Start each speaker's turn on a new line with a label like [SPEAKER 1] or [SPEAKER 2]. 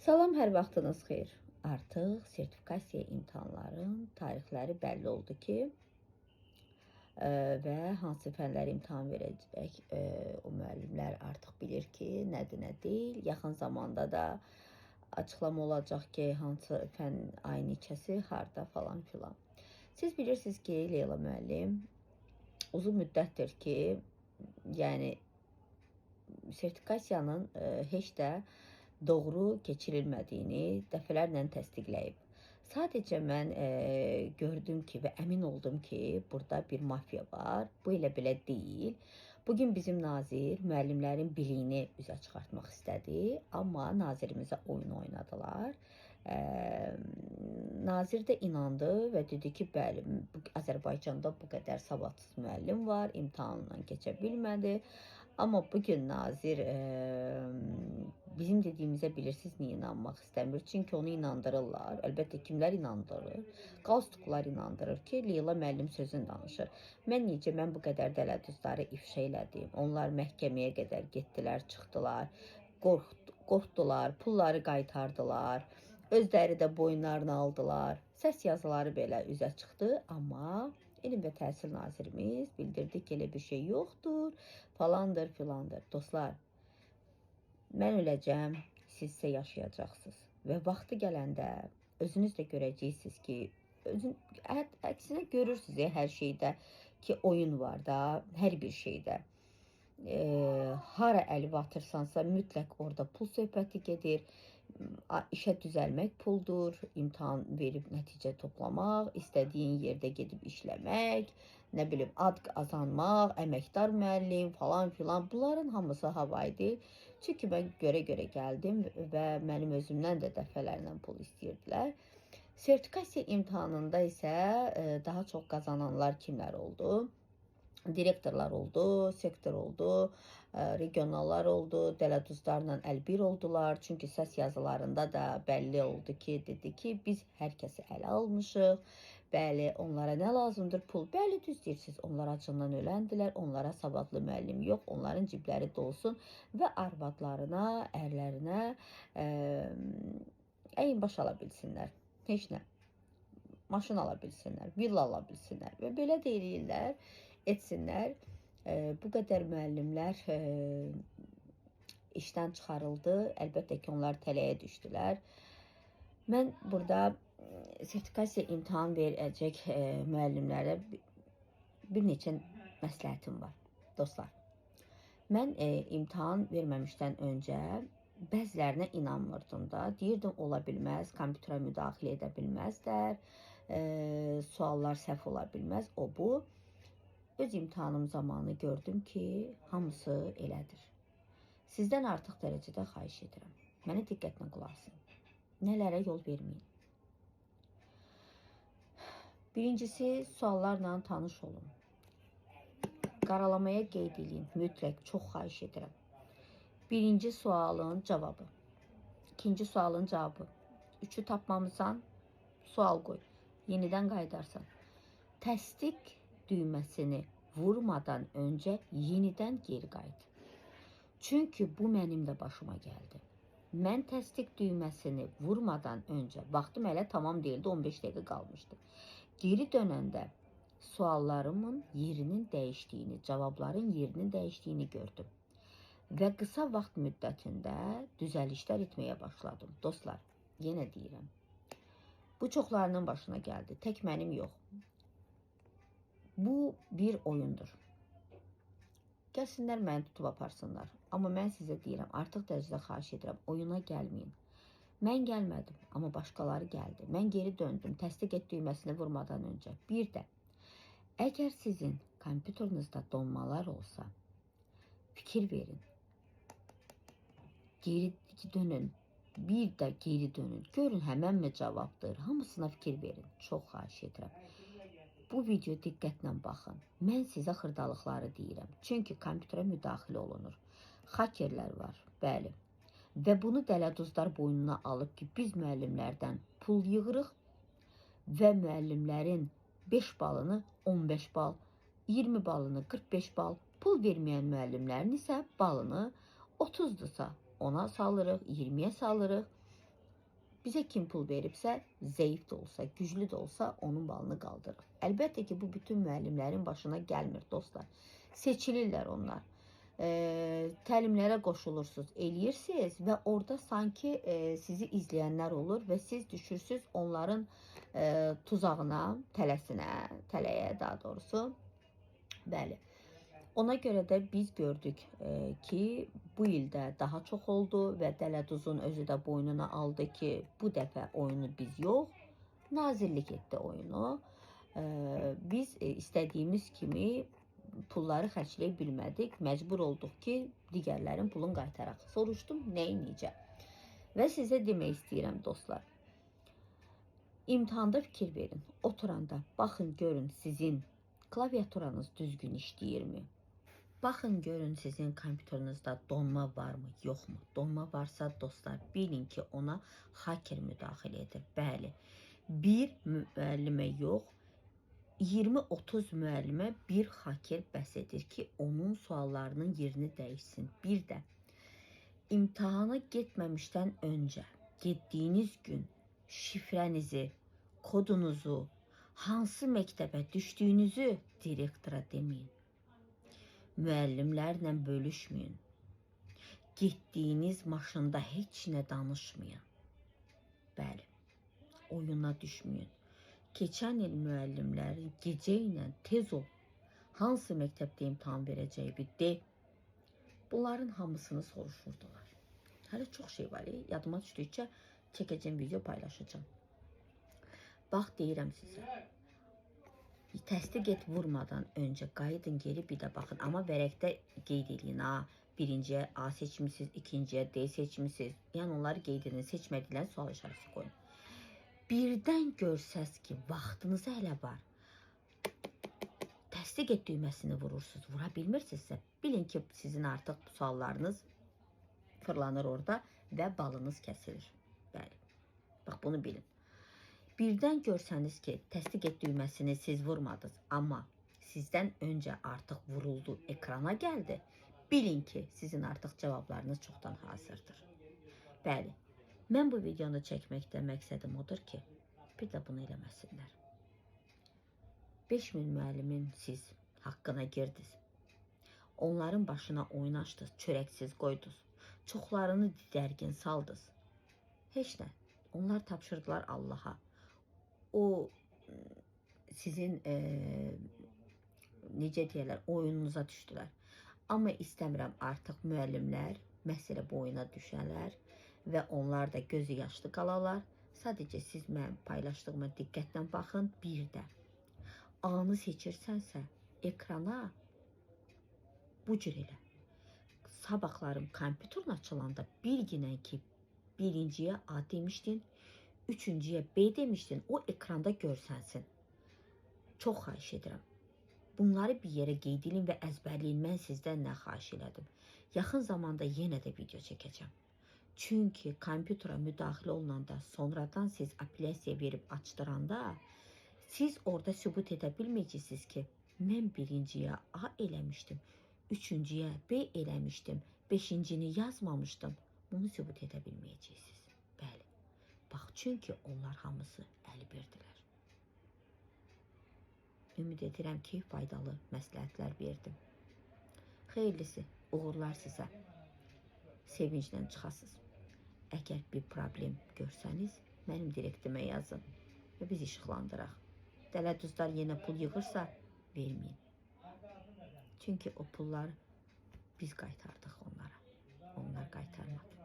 [SPEAKER 1] Salam, hər vaxtınız xeyir. Artıq sertifikasiya imtahanların tarixləri bəlli oldu ki, və hansı fənlər imtahan verəcək, o müəllimlər artıq bilir ki, nədir, nə deyil. Yaxın zamanda da açıqlama olacaq ki, hansı fən ay neçəsi, harda falan filan. Siz bilirsiniz ki, Leyla müəllim uzun müddətdir ki, yəni sertifikasiyanın heç də doğru keçirilmədiyini dəfələrlə təsdiqləyib. Sadəcə mən gördüm ki və əmin oldum ki, burada bir mafiya var. Bu elə belə deyil. Bugün bizim nazir müəllimlərin biliyini üzə çıxartmaq istədi, amma nazirimizə oyun oynadılar. Nazir də inandı və dedi ki, bəli, Azərbaycanda bu qədər savadsız müəllim var, imtahandan keçə bilmədi. Amma bugün nazir bizim dediyimizə bilirsiniz niyə inanmaq istəmir? Çünki onu inandırırlar. Əlbəttə kimlər inandırır? Qalstuklar inandırır ki, Leyla müəllim sözün danışır. Mən bu qədər dələduzları ifşa elədim. Onlar məhkəməyə qədər getdilər, çıxdılar, qorxdular, pulları qaytardılar, özləri də boyunlarını aldılar. Səs yazıları belə üzə çıxdı, amma Elm və Təhsil Nazirimiz bildirdi ki, elə bir şey yoxdur, falandır, filandır. Dostlar, mən öləcəm, siz isə yaşayacaqsınız. Və vaxtı gələndə özünüz də görəcəksiniz ki, əksinə görürsünüz hər şeydə ki, oyun var da, hər bir şeydə. Hara əli batırsansa mütləq orada pul söhbəti gedir. İşə düzəlmək puldur, imtahan verib nəticə toplamaq, istədiyin yerdə gedib işləmək, nə bilim, ad qazanmaq, əməkdar müəllim falan filan, bunların hamısı havaydı. Çünki mən görə gəldim və mənim özümdən də dəfələrlə pul istəyirdilər. Sertifikasiya imtahanında isə daha çox qazananlar kimlər oldu? Direktorlar oldu, sektor oldu, regionallar oldu, dələduzlarla əlbir oldular. Çünki səs yazılarında da bəlli oldu ki, dedi ki, biz hər kəsi ələ almışıq. Bəli, onlara nə lazımdır? Pul. Bəli, düz deyirsiniz. Onlar acından öləndilər, onlara savadlı müəllim yox, onların cibləri dolsun və arvadlarına, ərlərinə əyin baş ala bilsinlər. Heç nə. Maşın ala bilsinlər, villa ala bilsinlər və belə deyirlər, etsinlər. Bu qədər müəllimlər işdən çıxarıldı. Əlbəttə ki, onlar tələyə düşdülər. Mən burada sertifikasiya imtahan verəcək müəllimlərə bir neçə məsləhətim var. Dostlar, mən imtahan verməmişdən öncə bəzilərinə inanmırdım da. Deyirdim, ola bilməz, kompüterə müdaxilə edə bilməzlər, suallar səhv ola bilməz, o bu. Öz imtahanım zamanı gördüm ki, hamısı elədir. Sizdən artıq dərəcədə xahiş edirəm. Mənə diqqətlə qulaq asın. Nələrə yol verməyin. Birincisi, suallarla tanış olun. Qaralamaya qeyd edin, mütləq, çox xahiş edirəm. Birinci sualın cavabı, ikinci sualın cavabı. Üçü tapmamısan, sual qoy, yenidən qaydarsan. Təsdiq düyməsini vurmadan öncə yenidən geri qayıt. Çünki bu mənim də başıma gəldi. Mən təsdiq düyməsini vurmadan öncə, vaxtım hələ tamam deyildi, 15 dəqiqə qalmışdı. Geri dönəndə suallarımın yerinin dəyişdiyini, cavabların yerinin dəyişdiyini gördüm. Və qısa vaxt müddətində düzəlişlər etməyə başladım. Dostlar, yenə deyirəm, bu çoxlarının başına gəldi, tək mənim yox. Bu bir oyundur. Gəlsinlər məni tutub aparsınlar. Amma mən sizə deyirəm, artıq dərəcədə xahiş edirəm, oyuna gəlməyin. Mən gəlmədim, amma başqaları gəldi. Mən geri döndüm, təsdiq et düyməsini vurmadan öncə. Bir də, əgər sizin kompüterinizdə donmalar olsa, fikir verin. Geri dönün, bir də geri dönün. Görün, həmən mi cavabdır? Hamısına fikir verin. Çox xahiş edirəm. Bu video diqqətlə baxın. Mən sizə xırdalıqları deyirəm. Çünki kompüterə müdaxilə olunur. Hakerlər var, bəli. Və bunu dələduzlar boynuna alıb ki, biz müəllimlərdən pul yığırıq və müəllimlərin 5 balını 15 bal, 20 balını 45 bal, pul verməyən müəllimlərin isə balını 30-dursa ona salırıq, 20-yə salırıq Bizə kim pul veribsə, zəif də olsa, güclü də olsa onun balını qaldırır. Əlbəttə ki, bu bütün müəllimlərin başına gəlmir dostlar. Seçilirlər onlar. Təlimlərə qoşulursunuz, eləyirsiniz və orada sanki sizi izləyənlər olur və siz düşürsünüz onların tuzağına, tələyə daha doğrusu. Bəli. Ona görə də biz gördük ki, bu ildə daha çox oldu və Dələduzun özü də boynuna aldı ki, bu dəfə oyunu biz yox, nazirlik etdi oyunu. Biz istədiyimiz kimi pulları xərcləyə bilmədik, məcbur olduq ki, digərlərin pulunu qaytaraq. Soruşdum, nəyi necə? Və sizə demək istəyirəm dostlar, imtahanda fikir verin, oturanda baxın, görün sizin klaviaturanız düzgün işləyirmi? Baxın, görün sizin kompüterinizdə donma varmı, yoxmu? Donma varsa dostlar, bilin ki, ona haker müdaxilə edir. Bəli, bir müəllimə yox, 20-30 müəllimə bir haker bəs edir ki, onun suallarının yerini dəyişsin. Bir də imtahana getməmişdən öncə, getdiyiniz gün şifrənizi, kodunuzu, hansı məktəbə düşdüyünüzü direktora deməyin. Müəllimlərlə bölüşməyin. Getdiyiniz maşında heç nə danışmayın. Bəli, oyuna düşməyin. Keçən il müəllimləri gecə ilə tez ol, hansı məktəbdə imtahan verəcəyi de. Bunların hamısını soruşurdular. Hələ çox şey var, yadıma düşdükcə çəkəcəm video paylaşacağım. Bax, deyirəm sizə. Təsdiq et vurmadan öncə qayıdın geri bir də baxın. Amma vərəqdə qeyd edin. Birinciyə A seçmisiniz, ikinciyə D seçmisiniz. Yəni onları qeyd edin, seçmədiklər sual işarəsi qoyun. Birdən görsəz ki, vaxtınız hələ var. Təsdiq et düyməsini vurursunuz, vura bilmirsinizsə, bilin ki, sizin artıq suallarınız fırlanır orada və balınız kəsilir. Bəli, bax bunu bilin. Birdən görsəniz ki, təsdiq et düyməsini siz vurmadınız, amma sizdən öncə artıq vuruldu, ekrana gəldi, bilin ki, sizin artıq cavablarınız çoxdan hazırdır. Bəli, mən bu videonu çəkməkdə məqsədim odur ki, bir də bunu eləməsinlər. 5000 müəllimin siz haqqına girdiniz. Onların başına oyun açdınız, çörəksiz qoydunuz. Çoxlarını didərgin saldınız. Heç nə. Onlar tapşırdılar Allaha. O sizin necə deyirlər, oyununuza düşdülər. Amma istəmirəm artıq müəllimlər məsələ bu oyuna düşərlər və onlar da gözü yaşlı qalarlar. Sadəcə siz mənim paylaşdığıma diqqətlə baxın. Bir də A-nı seçirsənsə ekrana bu cür elə. Sabahlarım kompüterin açılanda bilginən ki, birinciyə A demişdin, üçüncüyə B demişdin, o ekranda görsənsin. Çox xahiş edirəm. Bunları bir yerə qeyd edin və əzbərləyin. Mən sizdən nə xahiş elədim? Yaxın zamanda yenə də video çəkəcəm. Çünki kompütera müdaxilə olunanda, sonradan siz apellyasiya verib açdıranda, siz orada sübut edə bilməyəcəksiniz ki, mən birinciyə A eləmişdim, üçüncüyə B eləmişdim, beşincini yazmamışdım. Bunu sübut edə bilməyəcəksiniz. Bəli. Bax, çünki onlar hamısı əlbirdirlər. Ümid edirəm ki, faydalı məsləhətlər verdim. Xeyirlisi, uğurlar sizə. Sevinclə çıxasınız. Əgər bir problem görsəniz, mənim direktimə yazın və biz işıqlandıraq. Dələduzlar yenə pul yığırsa, verməyin. Çünki o pullar biz qaytardıq onlara. Onlar qaytarmadı.